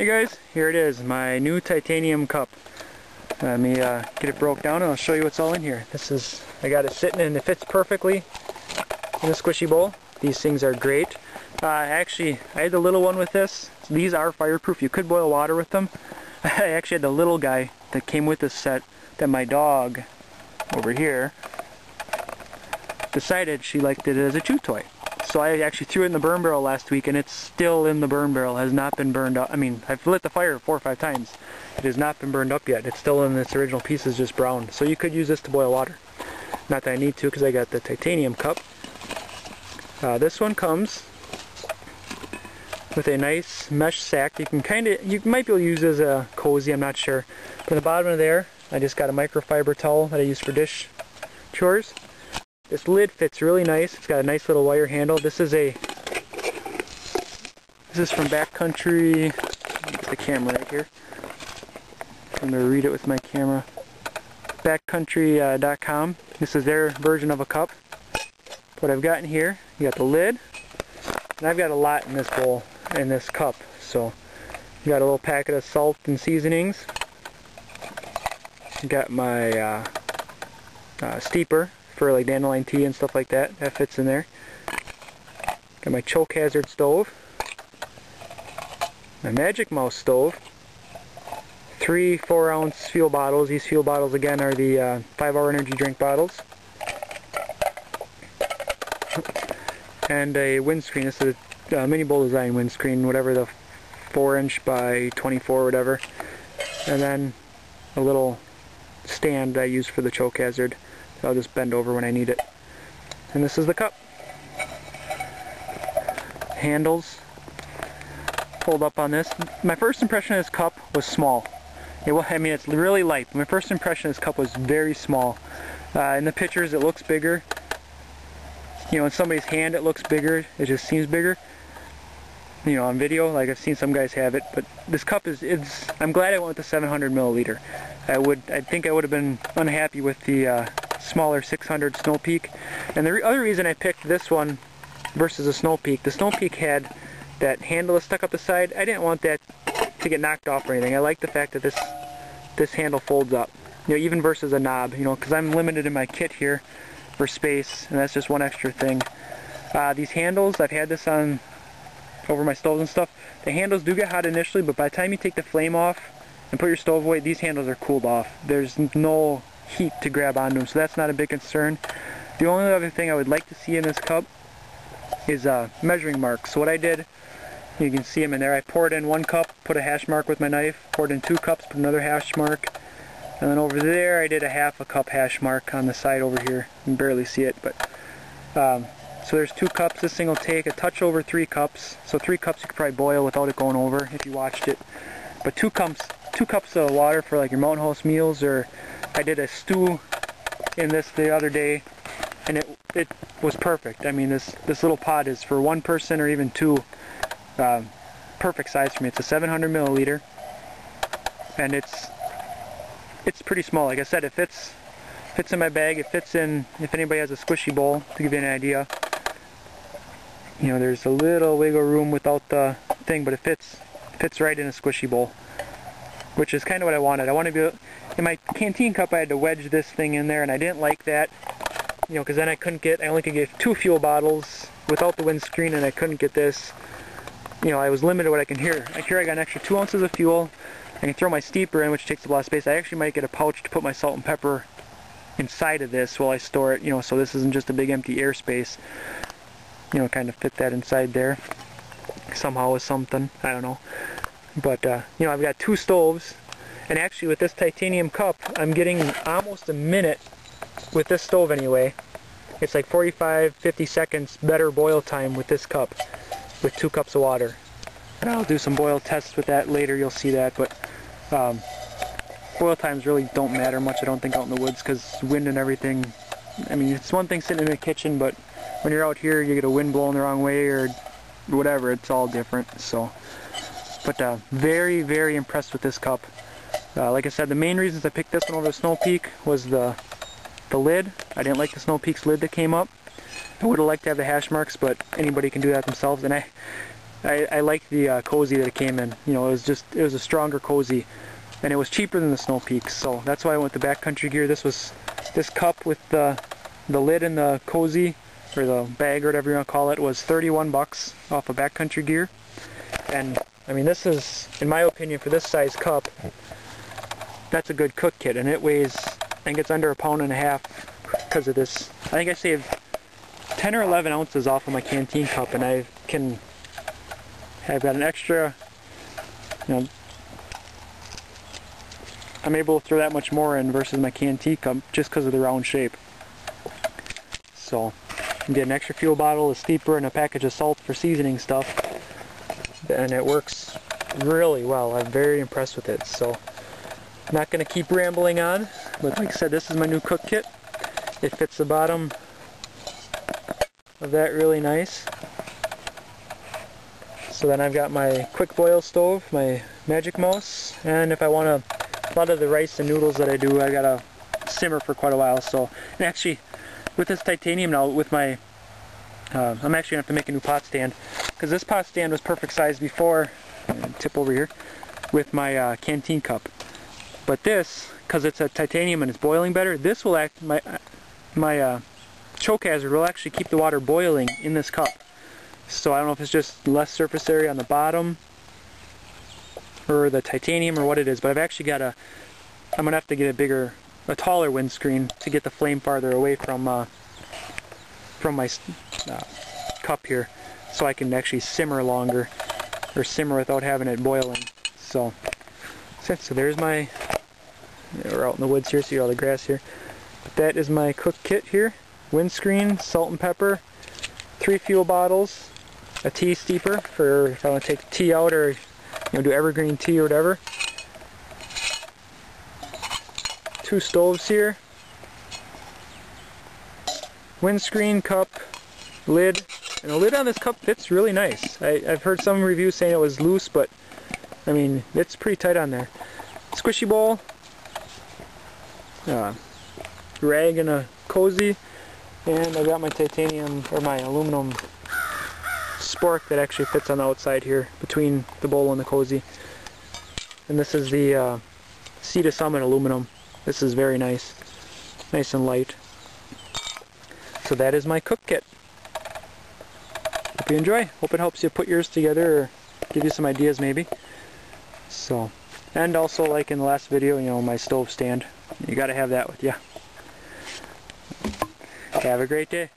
Hey guys, here it is, my new titanium cup. Let me get it broke down and I'll show you what's all in here. I got it sitting and it fits perfectly in a squishy bowl. These things are great. Actually, I had the little one with this. These are fireproof. You could boil water with them. I actually had the little guy that came with this set that my dog over here decided she liked it as a chew toy. So I actually threw it in the burn barrel last week and it's still in the burn barrel, has not been burned up. I mean, I've lit the fire 4 or 5 times. It has not been burned up yet. It's still in its original pieces, just brown. So you could use this to boil water. Not that I need to because I got the titanium cup. This one comes with a nice mesh sack. You might be able to use as a cozy, I'm not sure. But at the bottom of there, I just got a microfiber towel that I use for dish chores. This lid fits really nice. It's got a nice little wire handle. This is from Backcountry. Get the camera right here. I'm going to read it with my camera. Backcountry.com. This is their version of a cup. What I've got in here, you got the lid, and I've got a lot in this bowl, in this cup. So you got a little packet of salt and seasonings. You got my steeper for like dandelion tea and stuff like that. That fits in there. Got my choke hazard stove. My Magic Mouse stove. 3 4-ounce fuel bottles. These fuel bottles again are the 5-hour energy drink bottles. And a windscreen. This is a mini bowl design windscreen, whatever, the 4-inch by 24 whatever. And then a little stand I use for the choke hazard. I'll just bend over when I need it. And this is the cup. Handles fold up on this. My first impression of this cup was small. It's really light. My first impression of this cup was very small. In the pictures it looks bigger. You know, in somebody's hand it looks bigger. It just seems bigger. You know, on video, like I've seen some guys have it, but this cup I'm glad I went with the 700 milliliter. I think I would have been unhappy with the smaller 600 Snow Peak. And the other reason I picked this one versus the Snow Peak, the Snow Peak had that handle that stuck up the side. I didn't want that to get knocked off or anything. I like the fact that this handle folds up. You know, even versus a knob, you know, because I'm limited in my kit here for space, and that's just one extra thing. These handles, I've had this on over my stoves and stuff. The handles do get hot initially, but by the time you take the flame off and put your stove away, these handles are cooled off. There's no heat to grab onto them, so that's not a big concern. The only other thing I would like to see in this cup is measuring marks. So what I did, you can see them in there. I poured in 1 cup, put a hash mark with my knife, poured in 2 cups, put another hash mark, and then over there I did a 1/2 cup hash mark on the side over here. You can barely see it, but so there's 2 cups. This thing will take a touch over 3 cups. So 3 cups you could probably boil without it going over if you watched it. But 2 cups of water for like your Mountain House meals, or I did a stew in this the other day, and it was perfect. I mean, this little pot is for 1 person or even 2. Perfect size for me. It's a 700 milliliter, and it's pretty small. Like I said, it fits in my bag. It fits in if anybody has a squishy bowl, to give you an idea. You know, there's a little wiggle room without the thing, but it fits right in a squishy bowl, which is kind of what I wanted. I wanted to be, in my canteen cup I had to wedge this thing in there, and I didn't like that, you know, because then I only could get 2 fuel bottles without the windscreen, and I couldn't get this. You know, I was limited what I can hear. Here I got an extra 2 ounces of fuel. I can throw my steeper in, which takes a lot of space. I actually might get a pouch to put my salt and pepper inside of this while I store it, you know, so this isn't just a big empty airspace. You know, kind of fit that inside there somehow with something, I don't know. But you know, I've got 2 stoves, and actually with this titanium cup I'm getting almost a minute with this stove anyway. It's like 45-50 seconds better boil time with this cup with 2 cups of water. And I'll do some boil tests with that later, you'll see that. But boil times really don't matter much, I don't think, out in the woods, because wind and everything. I mean, it's one thing sitting in the kitchen, but when you're out here you get a wind blowing the wrong way or whatever, it's all different. So, but very, very impressed with this cup. Like I said, the main reasons I picked this one over the Snow Peak was the lid. I didn't like the Snow Peak's lid that came up. I would have liked to have the hash marks, but anybody can do that themselves. And I like the cozy that it came in. You know, it was a stronger cozy, and it was cheaper than the Snow Peaks. So that's why I went with the backcountry gear. This cup with the lid and the cozy, or the bag or whatever you want to call it, was 31 bucks off of backcountry gear. And I mean, this is, in my opinion, for this size cup, that's a good cook kit, and it weighs, I think it's under 1.5 pounds because of this. I think I saved 10 or 11 ounces off of my canteen cup, and I've got an extra, you know, I'm able to throw that much more in versus my canteen cup just because of the round shape. So, you get an extra fuel bottle, a steeper, and a package of salt for seasoning stuff, and it works really well. I'm very impressed with it. So, I'm not going to keep rambling on, but like I said, this is my new cook kit. It fits the bottom of that really nice. So then I've got my quick boil stove, my Magic Mouse, and if I want a lot of the rice and noodles that I do, I gotta simmer for quite a while. So, and actually, with this titanium now, with my, I'm actually gonna have to make a new pot stand, because this pot stand was perfect size before. Tip over here with my canteen cup. But this, because it's a titanium and it's boiling better, this will act, my choke hazard will actually keep the water boiling in this cup. So I don't know if it's just less surface area on the bottom or the titanium or what it is, but I've actually got I'm gonna have to get a taller windscreen to get the flame farther away from my cup here, so I can actually simmer longer, or simmer without having it boiling. So there's my, we're out in the woods here, see all the grass here. But that is my cook kit here. Windscreen, salt and pepper, 3 fuel bottles, a tea steeper for if I want to take tea out, or do evergreen tea or whatever. 2 stoves here. Windscreen, cup, lid. And the lid on this cup fits really nice. I've heard some reviews saying it was loose, but I mean, it's pretty tight on there. Squishy bowl, rag and a cozy, and I got my titanium, or my aluminum spork that actually fits on the outside here between the bowl and the cozy. And this is the Sea to Summit aluminum. This is very nice, nice and light. So that is my cook kit. Hope you enjoy. Hope it helps you put yours together, or give you some ideas maybe. So, and also, like in the last video, my stove stand. You gotta have that with you. Have a great day.